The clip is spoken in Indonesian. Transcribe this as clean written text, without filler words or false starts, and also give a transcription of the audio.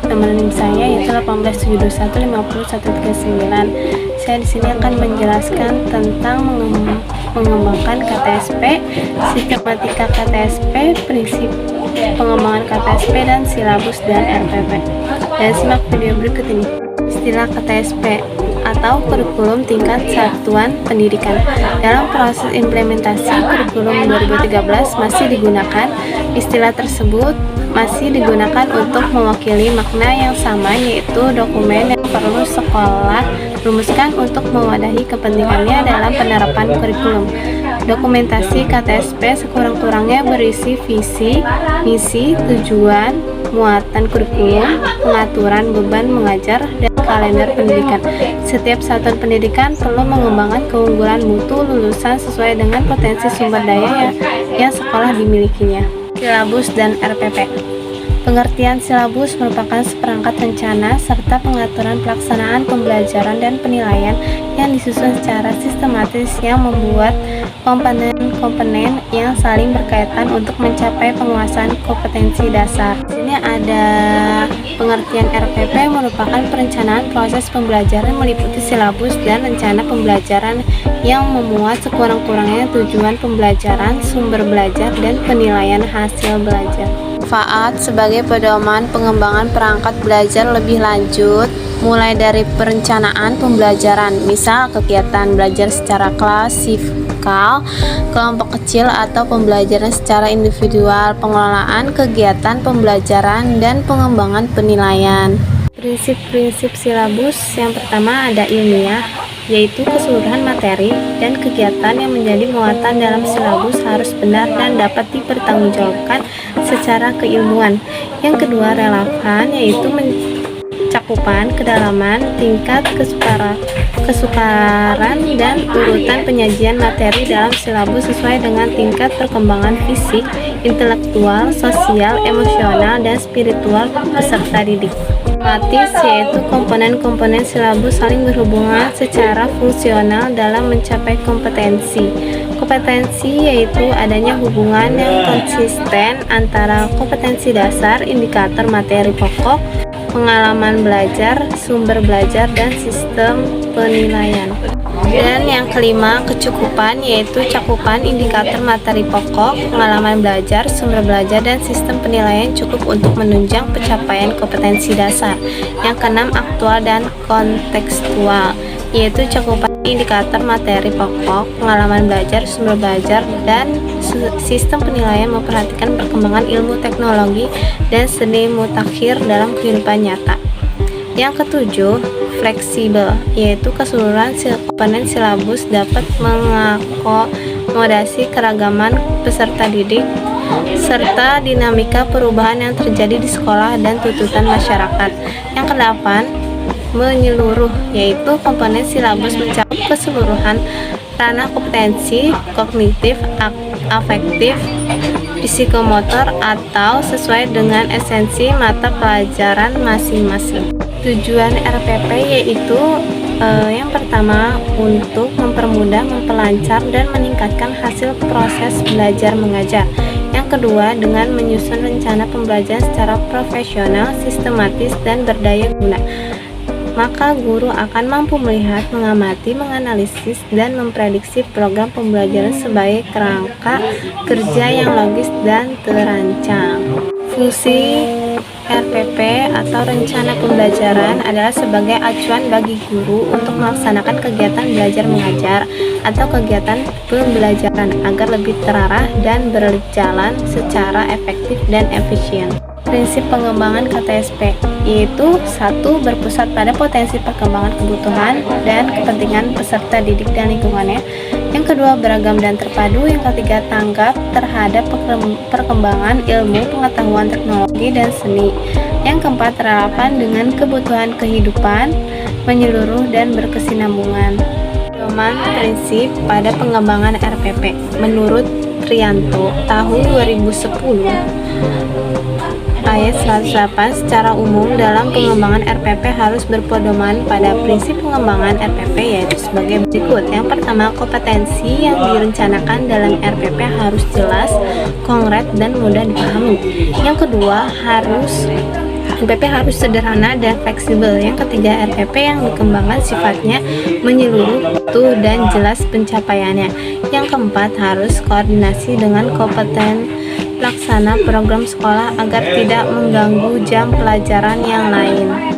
Nomor NIM saya yaitu 187215039. Saya di sini akan menjelaskan tentang mengembangkan KTSP, sistematika KTSP, prinsip pengembangan KTSP, dan silabus dan RPP. Dan simak video berikut ini. Istilah KTSP atau kurikulum tingkat satuan pendidikan. Dalam proses implementasi kurikulum 2013 masih digunakan, istilah tersebut masih digunakan untuk mewakili makna yang sama, yaitu dokumen yang perlu sekolah rumuskan untuk mewadahi kepentingannya dalam penerapan kurikulum. Dokumentasi KTSP sekurang-kurangnya berisi visi, misi, tujuan, muatan kurikulum, pengaturan beban mengajar, dan kalender pendidikan. Setiap satuan pendidikan perlu mengembangkan keunggulan mutu lulusan sesuai dengan potensi sumber daya yang sekolah dimilikinya. Silabus dan RPP. Pengertian silabus merupakan seperangkat rencana serta pengaturan pelaksanaan pembelajaran dan penilaian yang disusun secara sistematis yang membuat komponen-komponen yang saling berkaitan untuk mencapai penguasaan kompetensi dasar. Di sini ada pengertian RPP merupakan perencanaan proses pembelajaran meliputi silabus dan rencana pembelajaran yang memuat sekurang-kurangnya tujuan pembelajaran, sumber belajar, dan penilaian hasil belajar. Manfaat sebagai pedoman pengembangan perangkat belajar lebih lanjut, mulai dari perencanaan pembelajaran, misal kegiatan belajar secara klasikal, kelompok kecil, atau pembelajaran secara individual, pengelolaan kegiatan pembelajaran, dan pengembangan penilaian. Prinsip-prinsip silabus yang pertama ada ilmiah, yaitu keseluruhan materi dan kegiatan yang menjadi muatan dalam silabus harus benar dan dapat dipertanggungjawabkan secara keilmuan. Yang kedua relevan, yaitu cakupan, kedalaman, tingkat kesukaran, dan urutan penyajian materi dalam silabus sesuai dengan tingkat perkembangan fisik, intelektual, sosial, emosional, dan spiritual peserta didik. Tematis, yaitu komponen-komponen silabus saling berhubungan secara fungsional dalam mencapai kompetensi. Kompetensi yaitu adanya hubungan yang konsisten antara kompetensi dasar, indikator materi pokok, pengalaman belajar, sumber belajar, dan sistem penilaian. Dan yang kelima, kecukupan, yaitu cakupan indikator materi pokok, pengalaman belajar, sumber belajar, dan sistem penilaian cukup untuk menunjang pencapaian kompetensi dasar. Yang keenam, aktual dan kontekstual, yaitu cakupan indikator materi pokok, pengalaman belajar, sumber belajar, dan sistem penilaian memperhatikan perkembangan ilmu teknologi dan seni mutakhir dalam kehidupan nyata. Yang ketujuh, fleksibel, yaitu keseluruhan komponen silabus dapat mengakomodasi keragaman peserta didik serta dinamika perubahan yang terjadi di sekolah dan tuntutan masyarakat. Yang kedelapan, menyeluruh, yaitu komponen silabus mencakup keseluruhan ranah kompetensi kognitif, afektif, psikomotor, atau sesuai dengan esensi mata pelajaran masing-masing. Tujuan RPP yaitu yang pertama, untuk mempermudah, memperlancar, dan meningkatkan hasil proses belajar mengajar. Yang kedua, dengan menyusun rencana pembelajaran secara profesional, sistematis, dan berdaya guna, maka guru akan mampu melihat, mengamati, menganalisis, dan memprediksi program pembelajaran sebagai kerangka kerja yang logis dan terancang. Fungsi RPP atau rencana pembelajaran adalah sebagai acuan bagi guru untuk melaksanakan kegiatan belajar mengajar atau kegiatan pembelajaran agar lebih terarah dan berjalan secara efektif dan efisien. Prinsip pengembangan KTSP yaitu 1. Berpusat pada potensi perkembangan kebutuhan dan kepentingan peserta didik dan lingkungannya. Yang kedua, beragam dan terpadu. Yang ketiga, tanggap terhadap perkembangan ilmu, pengetahuan, teknologi, dan seni. Yang keempat, relevan dengan kebutuhan kehidupan, menyeluruh dan berkesinambungan. Pedoman prinsip pada pengembangan RPP menurut Trianto tahun 2010 ayat 108, secara umum dalam pengembangan RPP harus berpedoman pada prinsip pengembangan RPP yaitu sebagai berikut. Yang pertama, kompetensi yang direncanakan dalam RPP harus jelas, konkret, dan mudah dipahami. Yang kedua, harus RPP harus sederhana dan fleksibel. Yang ketiga, RPP yang dikembangkan sifatnya menyeluruh, utuh, dan jelas pencapaiannya. Yang keempat, harus koordinasi dengan kompeten pelaksana program sekolah agar tidak mengganggu jam pelajaran yang lain.